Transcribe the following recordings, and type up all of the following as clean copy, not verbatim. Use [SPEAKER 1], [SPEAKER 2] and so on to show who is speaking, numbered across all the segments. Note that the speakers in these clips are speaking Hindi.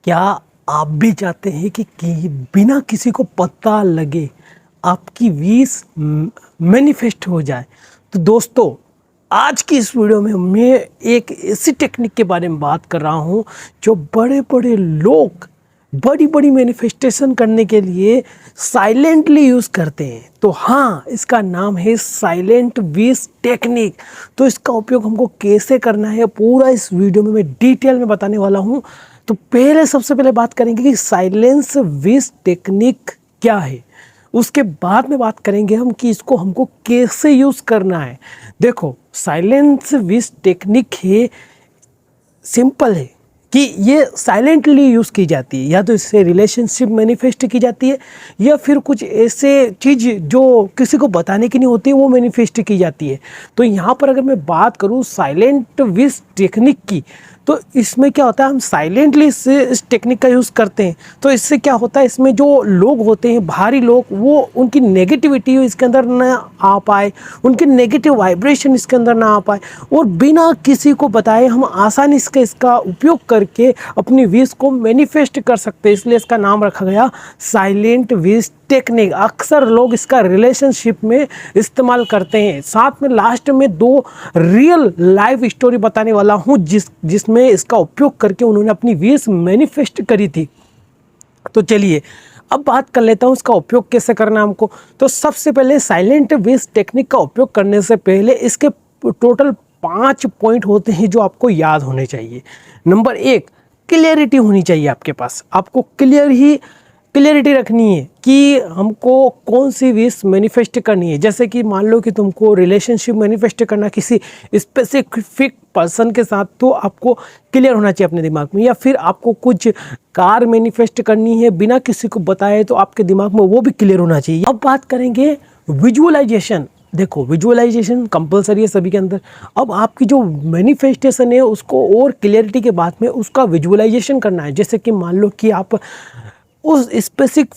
[SPEAKER 1] क्या आप भी चाहते हैं कि बिना किसी को पता लगे आपकी विश मैनिफेस्ट हो जाए? तो दोस्तों, आज की इस वीडियो में मैं एक ऐसी टेक्निक के बारे में बात कर रहा हूं जो बड़े बड़े लोग बड़ी बड़ी मैनिफेस्टेशन करने के लिए साइलेंटली यूज़ करते हैं। तो हाँ, इसका नाम है साइलेंट विश टेक्निक। तो इसका उपयोग हमको कैसे करना है पूरा इस वीडियो में मैं डिटेल में बताने वाला हूँ। तो सबसे पहले बात करेंगे कि साइलेंस विश टेक्निक क्या है। उसके बाद में बात करेंगे हम कि इसको हमको कैसे यूज़ करना है। देखो, साइलेंस विश टेक्निक है, सिंपल है कि ये साइलेंटली यूज़ की जाती है। या तो इससे रिलेशनशिप मैनिफेस्ट की जाती है या फिर कुछ ऐसे चीज़ जो किसी को बताने की नहीं होती वो मैनिफेस्ट की जाती है। तो यहाँ पर अगर मैं बात करूँ साइलेंट विश टेक्निक की, तो इसमें क्या होता है, हम साइलेंटली इस टेक्निक का यूज़ करते हैं। तो इससे क्या होता है, इसमें जो लोग होते हैं, बाहरी लोग, वो उनकी नेगेटिविटी इसके अंदर ना आ पाए, उनकी नेगेटिव वाइब्रेशन इसके अंदर ना आ पाए, और बिना किसी को बताए हम आसानी से इसका उपयोग करके अपनी विश को मैनिफेस्ट कर सकते हैं। इसलिए इसका नाम रखा गया साइलेंट विश टेक्निक। अक्सर लोग इसका रिलेशनशिप में इस्तेमाल करते हैं। साथ में लास्ट में 2 रियल लाइव स्टोरी बताने वाला हूँ जिसमें इसका उपयोग करके उन्होंने अपनी विश मैनिफेस्ट करी थी। तो चलिए अब बात कर लेता हूँ इसका उपयोग कैसे करना है हमको। तो सबसे पहले साइलेंट विश टेक्निक का उपयोग करने से पहले इसके टोटल 5 पॉइंट होते हैं जो आपको याद होने चाहिए। नंबर 1, क्लियरिटी होनी चाहिए आपके पास। आपको क्लियरिटी रखनी है कि हमको कौन सी विश मैनिफेस्ट करनी है। जैसे कि मान लो कि तुमको रिलेशनशिप मैनिफेस्ट करना किसी स्पेसिफिक पर्सन के साथ, तो आपको क्लियर होना चाहिए अपने दिमाग में। या फिर आपको कुछ कार मैनिफेस्ट करनी है बिना किसी को बताए, तो आपके दिमाग में वो भी क्लियर होना चाहिए। अब बात करेंगे विजुअलाइजेशन। देखो, विजुअलाइजेशन कंपलसरी है सभी के अंदर। अब आपकी जो मैनिफेस्टेशन है उसको और क्लियरिटी के बाद में उसका विजुअलाइजेशन करना है। जैसे कि मान लो कि आप उस स्पेसिफिक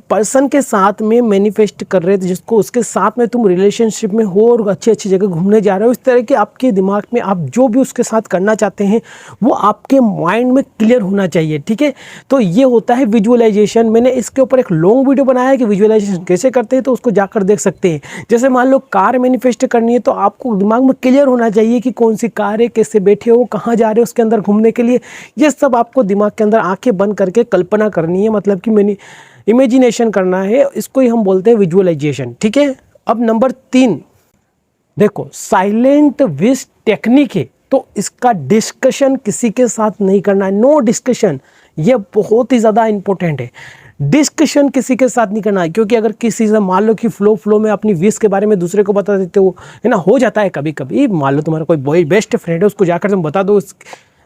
[SPEAKER 1] पर्सन के साथ में मैनिफेस्ट कर रहे थे, जिसको उसके साथ में तुम रिलेशनशिप में हो और अच्छी अच्छी जगह घूमने जा रहे हो। इस तरह के आपके दिमाग में आप जो भी उसके साथ करना चाहते हैं वो आपके माइंड में क्लियर होना चाहिए, ठीक है। तो ये होता है विजुअलाइजेशन। मैंने इसके ऊपर एक लॉन्ग वीडियो बनाया है कि विजुअलाइजेशन कैसे करते हैं, तो उसको जाकर देख सकते हैं। जैसे मान लो कार मैनिफेस्ट करनी है, तो आपको दिमाग में क्लियर होना चाहिए कि कौन सी कार है, कैसे बैठे हो, कहाँ जा रहे हो उसके अंदर घूमने के लिए। ये सब आपको दिमाग के अंदर आंखें बंद करके कल्पना करनी है, मतलब कि मैंने इमेजिनेशन करना है। इसको ही हम बोलते हैं विजुअलाइजेशन, ठीक है। अब नंबर 3, देखो, साइलेंट विश टेक्निक है तो इसका डिस्कशन किसी के साथ नहीं करना है। नो डिस्कशन, ये बहुत ही ज़्यादा इंपॉर्टेंट है। डिस्कशन किसी के साथ नहीं करना है, क्योंकि अगर किसी से मान लो कि फ्लो में अपनी विश के बारे में दूसरे को बता देते हो, है ना, हो जाता है कभी कभी। मान लो तुम्हारा कोई बेस्ट फ्रेंड है, उसको जाकर तुम बता दो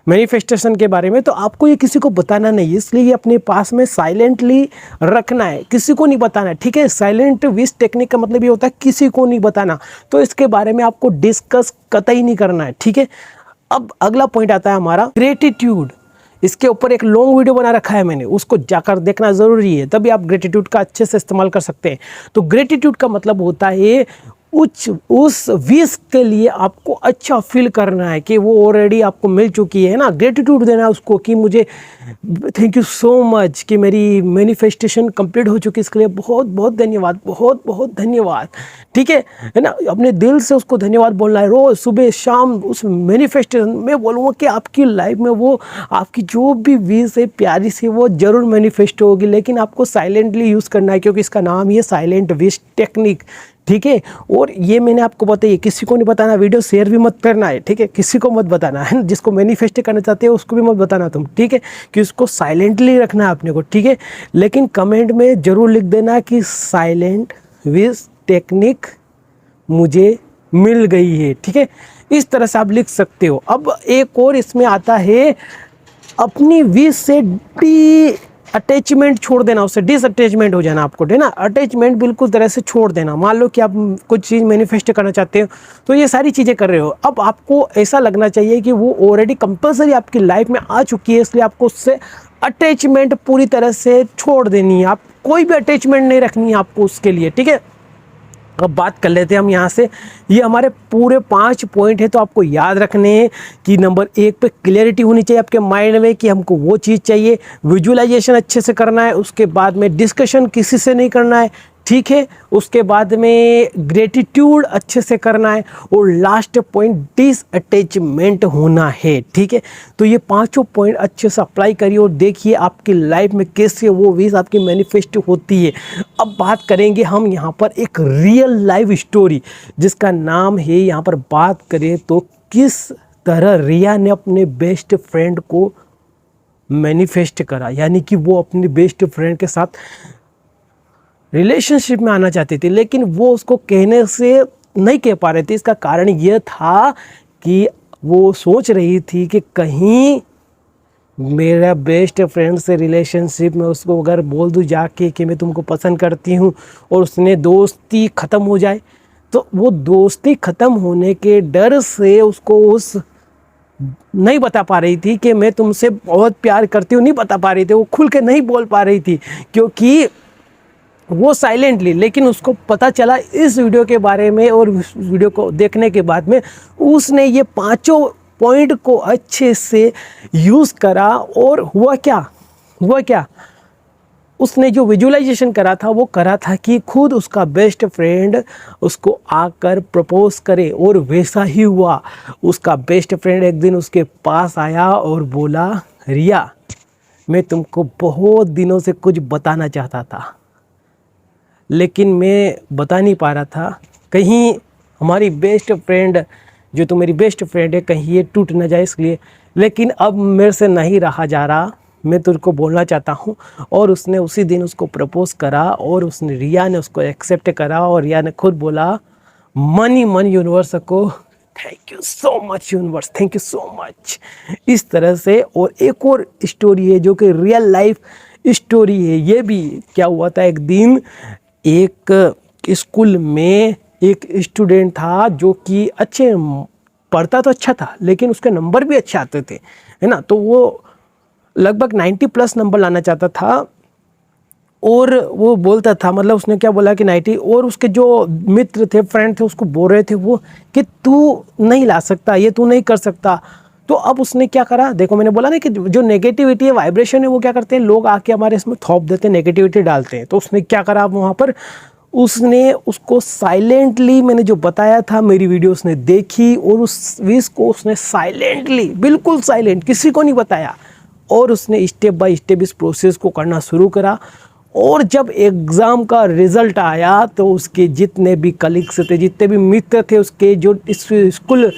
[SPEAKER 1] मैनिफेस्टेशन के बारे में, तो आपको ये किसी को बताना नहीं है। इसलिए ये अपने पास में साइलेंटली रखना है, किसी को नहीं बताना है, ठीक है। साइलेंट विश टेक्निक का मतलब ये होता है किसी को नहीं बताना। तो इसके बारे में आपको डिस्कस कतई नहीं करना है, ठीक है। अब अगला पॉइंट आता है हमारा ग्रेटिट्यूड। इसके ऊपर एक लॉन्ग वीडियो बना रखा है मैंने, उसको जाकर देखना ज़रूरी है, तभी आप ग्रेटिट्यूड का अच्छे से इस्तेमाल कर सकते हैं। तो ग्रेटिट्यूड का मतलब होता है उस विश के लिए आपको अच्छा फील करना है कि वो ऑलरेडी आपको मिल चुकी है ना। ग्रेटिट्यूड देना उसको कि मुझे थैंक यू सो मच कि मेरी मैनिफेस्टेशन कंप्लीट हो चुकी है, इसके लिए बहुत बहुत धन्यवाद, बहुत बहुत धन्यवाद, ठीक है ना। अपने दिल से उसको धन्यवाद बोलना है रोज़ सुबह शाम। उस मैनिफेस्टेशन में बोलूँगा कि आपकी लाइफ में वो आपकी जो भी विश है प्यारी सी, वो ज़रूर मैनिफेस्ट होगी। लेकिन आपको साइलेंटली यूज़ करना है, क्योंकि इसका नाम ही है साइलेंट विश टेक्निक, ठीक है। और ये मैंने आपको बताया, किसी को नहीं बताना, वीडियो शेयर भी मत करना है, ठीक है। किसी को मत बताना है, जिसको मैनिफेस्ट करना चाहते हो उसको भी मत बताना तुम, ठीक है, कि उसको साइलेंटली रखना है अपने को, ठीक है। लेकिन कमेंट में ज़रूर लिख देना कि साइलेंट विश टेक्निक मुझे मिल गई है, ठीक है। इस तरह से आप लिख सकते हो। अब एक और इसमें आता है अपनी विश से अटैचमेंट छोड़ देना, उससे डिसअटैचमेंट हो जाना आपको, है ना। अटैचमेंट बिल्कुल तरह से छोड़ देना। मान लो कि आप कुछ चीज़ मैनिफेस्ट करना चाहते हो, तो ये सारी चीज़ें कर रहे हो, अब आपको ऐसा लगना चाहिए कि वो ऑलरेडी कंपलसरी आपकी लाइफ में आ चुकी है, इसलिए आपको उससे अटैचमेंट पूरी तरह से छोड़ देनी है। आप कोई भी अटैचमेंट नहीं रखनी है आपको उसके लिए, ठीक है। अब बात कर लेते हैं हम यहाँ से। ये हमारे पूरे 5 पॉइंट है, तो आपको याद रखने हैं कि नंबर 1 पे क्लियरिटी होनी चाहिए आपके माइंड में कि हमको वो चीज़ चाहिए, विजुअलाइजेशन अच्छे से करना है, उसके बाद में डिस्कशन किसी से नहीं करना है, ठीक है, उसके बाद में ग्रेटिट्यूड अच्छे से करना है, और लास्ट पॉइंट डिसअटैचमेंट होना है, ठीक है। तो ये 5 पॉइंट अच्छे से अप्लाई करिए और देखिए आपकी लाइफ में कैसे वो विश आपकी मैनिफेस्ट होती है। अब बात करेंगे हम यहाँ पर एक रियल लाइफ स्टोरी, जिसका नाम है, यहाँ पर बात करें तो किस तरह रिया ने अपने बेस्ट फ्रेंड को मैनिफेस्ट करा, यानी कि वो अपने बेस्ट फ्रेंड के साथ रिलेशनशिप में आना चाहती थी, लेकिन वो उसको कहने से नहीं कह पा रहे थे। इसका कारण ये था कि वो सोच रही थी कि कहीं मेरा बेस्ट फ्रेंड से रिलेशनशिप में उसको अगर बोल दूँ जाके कि मैं तुमको पसंद करती हूँ और उसने दोस्ती ख़त्म हो जाए, तो वो दोस्ती ख़त्म होने के डर से उसको उस नहीं बता पा रही थी कि मैं तुमसे बहुत प्यार करती हूँ, नहीं बता पा रही थी, वो खुल के नहीं बोल पा रही थी क्योंकि वो साइलेंटली। लेकिन उसको पता चला इस वीडियो के बारे में, और उस वीडियो को देखने के बाद में उसने ये 5 पॉइंट को अच्छे से यूज़ करा, और हुआ क्या, उसने जो विजुअलाइजेशन करा था वो करा था कि खुद उसका बेस्ट फ्रेंड उसको आकर प्रपोज करे, और वैसा ही हुआ। उसका बेस्ट फ्रेंड एक दिन उसके पास आया और बोला, रिया, मैं तुमको बहुत दिनों से कुछ बताना चाहता था, लेकिन मैं बता नहीं पा रहा था, कहीं हमारी बेस्ट फ्रेंड, जो तो मेरी बेस्ट फ्रेंड है, कहीं ये टूट ना जाए इसलिए, लेकिन अब मेरे से नहीं रहा जा रहा, मैं तुझको बोलना चाहता हूँ। और उसने उसी दिन उसको प्रपोज करा, और उसने, रिया ने उसको एक्सेप्ट करा, और रिया ने खुद बोला, मन यूनिवर्स को thank you so much universe, thank you so much. इस तरह से। और एक और स्टोरी है जो कि रियल लाइफ स्टोरी है। ये भी क्या हुआ था, एक दिन एक स्कूल में एक स्टूडेंट था जो कि अच्छे पढ़ता तो अच्छा था, लेकिन उसके नंबर भी अच्छे आते थे, है ना। तो वो लगभग 90+ नंबर लाना चाहता था, और वो बोलता था, मतलब उसने क्या बोला कि 90, और उसके जो मित्र थे, फ्रेंड थे, उसको बोल रहे थे वो कि तू नहीं ला सकता, ये तू नहीं कर सकता। तो अब उसने क्या करा, देखो मैंने बोला ना कि जो नेगेटिविटी है, वाइब्रेशन है, वो क्या करते हैं, लोग आके हमारे इसमें थोप देते हैं, नेगेटिविटी डालते हैं। तो उसने क्या करा वहाँ पर, उसने उसको साइलेंटली, मैंने जो बताया था, मेरी वीडियो उसने देखी, और उस विश को उसने साइलेंटली, बिल्कुल साइलेंट, किसी को नहीं बताया, और उसने स्टेप बाय स्टेप इस प्रोसेस को करना शुरू करा। और जब एग्ज़ाम का रिज़ल्ट आया तो उसके जितने भी कलीग्स थे, जितने भी मित्र थे, उसके जो स्कूल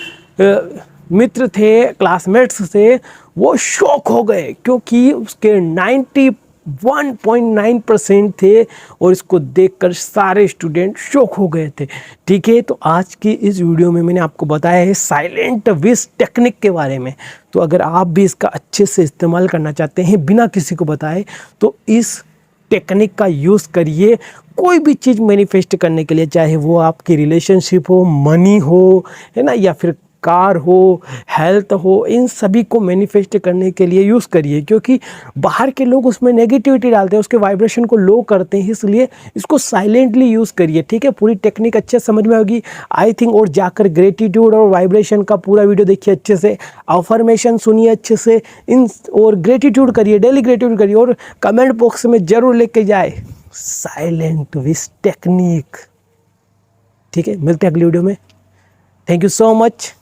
[SPEAKER 1] मित्र थे, क्लासमेट्स थे, वो शॉक हो गए, क्योंकि उसके 91.9% थे, और इसको देखकर सारे स्टूडेंट शॉक हो गए थे, ठीक है। तो आज की इस वीडियो में मैंने आपको बताया है साइलेंट विश टेक्निक के बारे में। तो अगर आप भी इसका अच्छे से इस्तेमाल करना चाहते हैं बिना किसी को बताए, तो इस टेक्निक का यूज़ करिए कोई भी चीज़ मैनिफेस्ट करने के लिए, चाहे वो आपकी रिलेशनशिप हो, मनी हो, है ना, या फिर कार हो, हेल्थ हो, इन सभी को मैनिफेस्ट करने के लिए यूज़ करिए, क्योंकि बाहर के लोग उसमें नेगेटिविटी डालते हैं, उसके वाइब्रेशन को लो करते हैं, इसलिए इसको साइलेंटली यूज़ करिए, ठीक है। पूरी टेक्निक अच्छे समझ में होगी आई थिंक। और जाकर ग्रेटिट्यूड और वाइब्रेशन का पूरा वीडियो देखिए अच्छे से, अफर्मेशन सुनिए अच्छे से, इन और ग्रेटिट्यूड करिए, डेली ग्रेटिट्यूड करिए, और कमेंट बॉक्स में ज़रूर लेके जाए साइलेंट विश टेक्निक, ठीक है। मिलते हैं अगली वीडियो में। Thank you so much.